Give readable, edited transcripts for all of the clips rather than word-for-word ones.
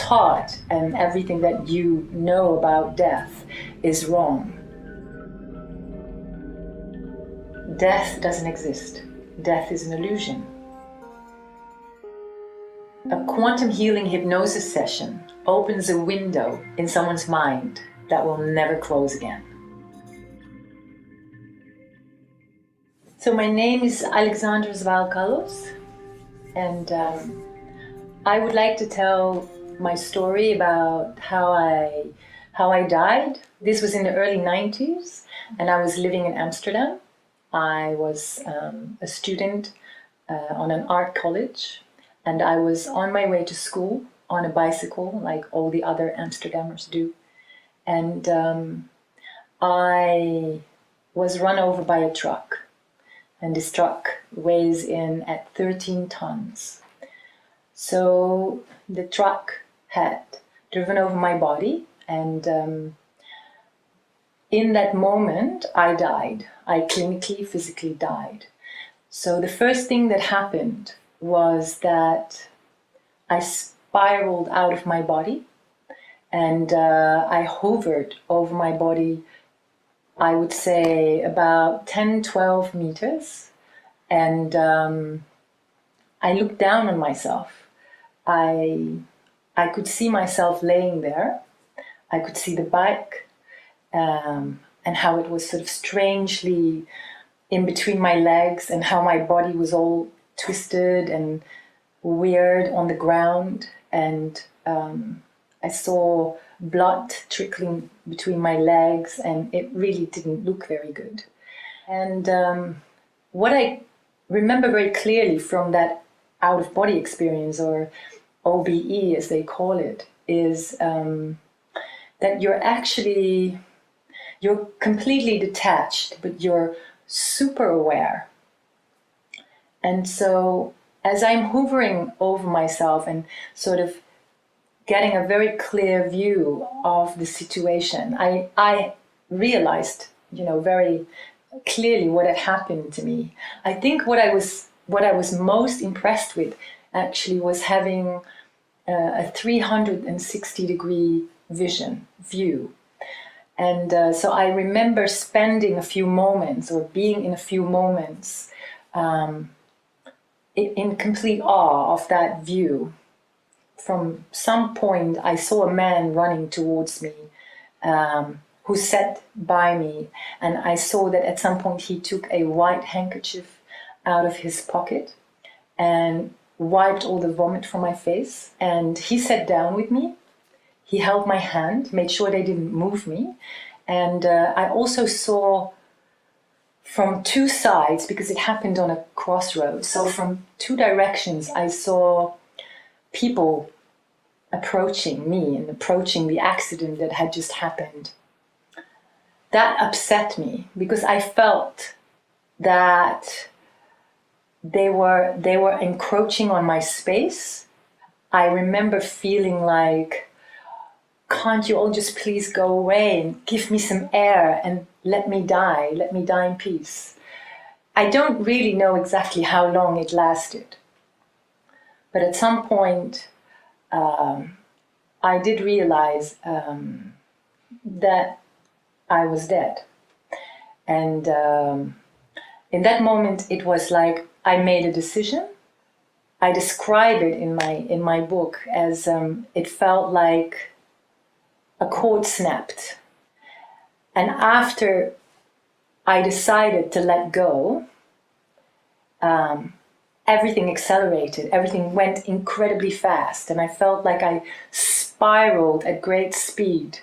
taught and everything that you know about death is wrong. Death doesn't exist. Death is an illusion. A quantum healing hypnosis session opens a window in someone's mind that will never close again. So my name is Alexandra Zvalkalos, and I would like to tell my story about how I died. This was in the early 90s, and I was living in Amsterdam. I was a student on an art college, and I was on my way to school on a bicycle, like all the other Amsterdammers do. And I was run over by a truck, and this truck weighs in at 13 tons. So the truck had driven over my body, and in that moment, I died. I clinically, physically died. So the first thing that happened was that I spiraled out of my body, and I hovered over my body, I would say about 10, 12 meters. And I looked down on myself. I could see myself laying there. I could see the bike, and how it was sort of strangely in between my legs, and how my body was all twisted and weird on the ground. And I saw blood trickling between my legs, and it really didn't look very good. And what I remember very clearly from that out-of-body experience, or OBE as they call it, is that you're completely detached, but you're super aware. And so as I'm hovering over myself and sort of getting a very clear view of the situation, I realized, very clearly what had happened to me. I think what I was most impressed with actually was having a 360-degree view. And so I remember spending a few moments, or being in a few moments, in complete awe of that view. From some point, I saw a man running towards me, who sat by me, and I saw that at some point he took a white handkerchief out of his pocket and wiped all the vomit from my face. And he sat down with me. He held my hand, made sure they didn't move me. And I also saw from two sides, because it happened on a crossroads, so from two directions I saw people approaching me and approaching the accident that had just happened. That upset me, because I felt that they were encroaching on my space. I remember feeling like, can't you all just please go away and give me some air and let me die in peace. I don't really know exactly how long it lasted, but at some point I did realize that I was dead. And in that moment it was like I made a decision. I describe it in my book as it felt like a cord snapped. And after I decided to let go, everything accelerated, everything went incredibly fast, and I felt like I spiraled at great speed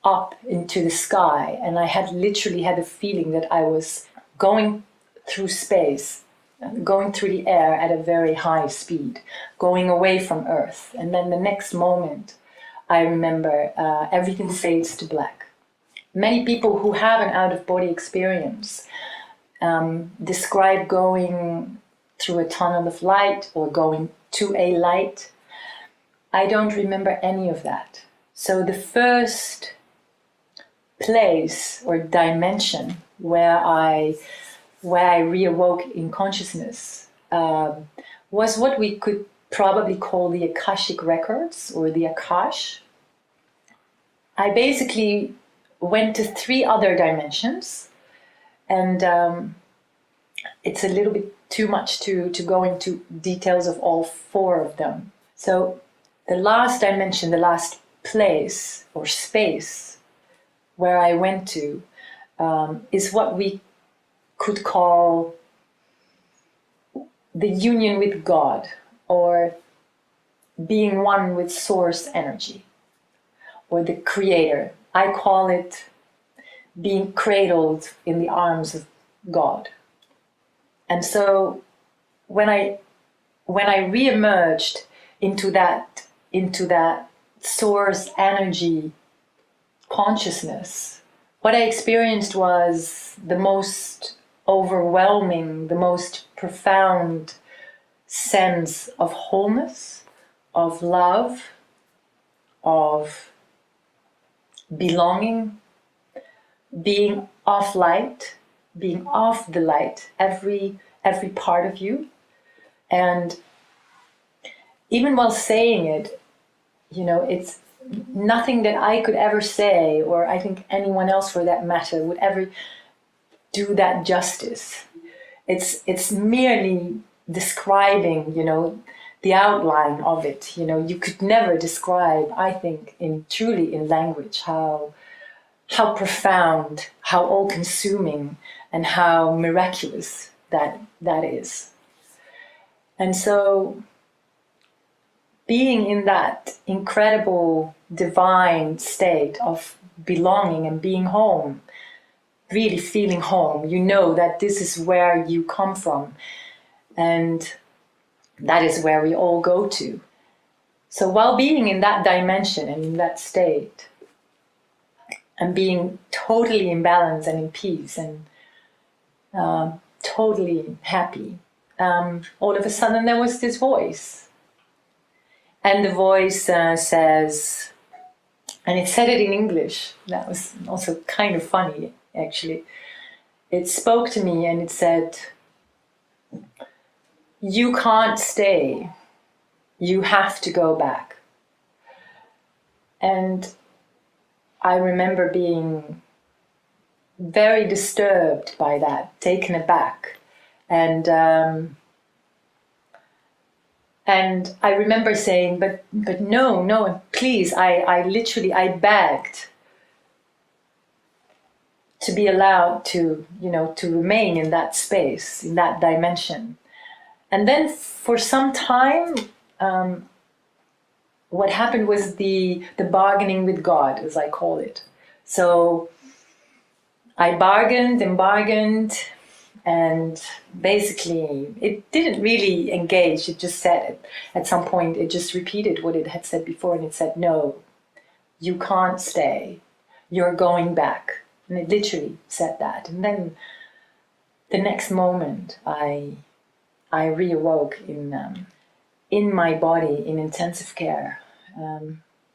up into the sky, and I had literally had a feeling that I was going through space, going through the air at a very high speed, going away from Earth. And then the next moment, I remember everything fades to black. Many people who have an out-of-body experience describe going through a tunnel of light or going to a light. I don't remember any of that. So the first place or dimension where I reawoke in consciousness was what we could probably call the Akashic records or the Akash. I basically went to 3 other dimensions, and it's a little bit too much to go into details of all 4 of them. So the last dimension, the last place or space where I went to is what we could call the union with God, or being one with source energy, or the creator. I call it being cradled in the arms of God. And so when I re-emerged into that source energy consciousness, what I experienced was the most overwhelming, the most profound sense of wholeness, of love, of belonging, being of light, being of the light, every part of you. And even while saying it, it's nothing that I could ever say, or I think anyone else for that matter would ever do that justice. It's merely describing, the outline of it. You could never describe, I think, truly in language, how profound, how all-consuming, and how miraculous that is. And so being in that incredible divine state of belonging and being home, really feeling home, that this is where you come from, and that is where we all go to. So while being in that dimension and in that state, and being totally in balance and in peace and totally happy, all of a sudden there was this voice. And the voice says, and it said it in English. That was also kind of funny, actually. It spoke to me and it said, "You can't stay. You have to go back." And I remember being very disturbed by that, taken aback. And I remember saying, but no, please, I begged to be allowed to remain in that space, in that dimension. And then for some time, what happened was the bargaining with God, as I call it. So I bargained, and basically it didn't really engage. It just said, at some point, it just repeated what it had said before, and it said, "No, you can't stay. You're going back." And it literally said that. And then the next moment, I reawoke in my body in intensive care,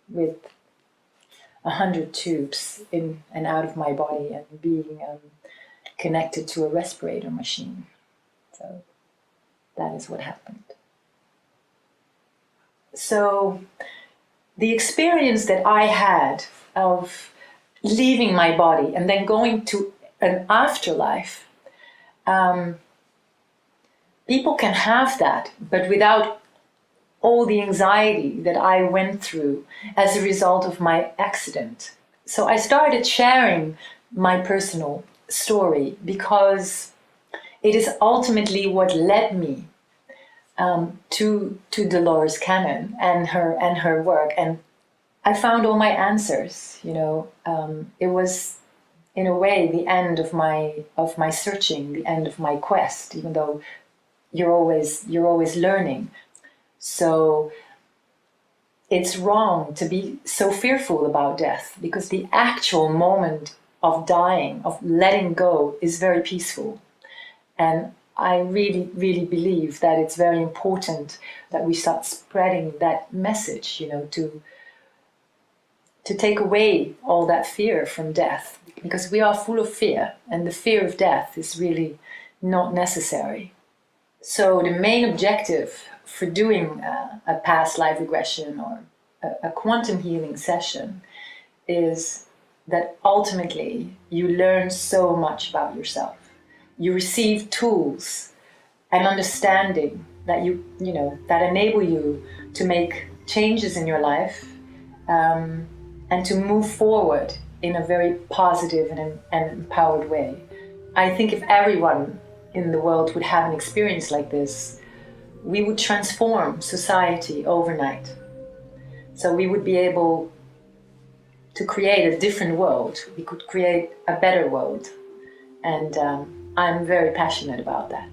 with 100 tubes in and out of my body, and being connected to a respirator machine. So that is what happened. So the experience that I had of leaving my body and then going to an afterlife, people can have that, but without all the anxiety that I went through as a result of my accident. So I started sharing my personal story because it is ultimately what led me to Dolores Cannon and her work, and I found all my answers. It was in a way the end of my searching, the end of my quest. Even though you're always learning, so it's wrong to be so fearful about death, because the actual moment of dying, of letting go, is very peaceful. And I really, really believe that it's very important that we start spreading that message, to take away all that fear from death, because we are full of fear, and the fear of death is really not necessary. So the main objective for doing a past life regression or a quantum healing session is that ultimately you learn so much about yourself. You receive tools and understanding that that enable you to make changes in your life, and to move forward in a very positive and empowered way. I think if everyone in the world would have an experience like this, we would transform society overnight. So we would be able to create a different world. We could create a better world. And I'm very passionate about that.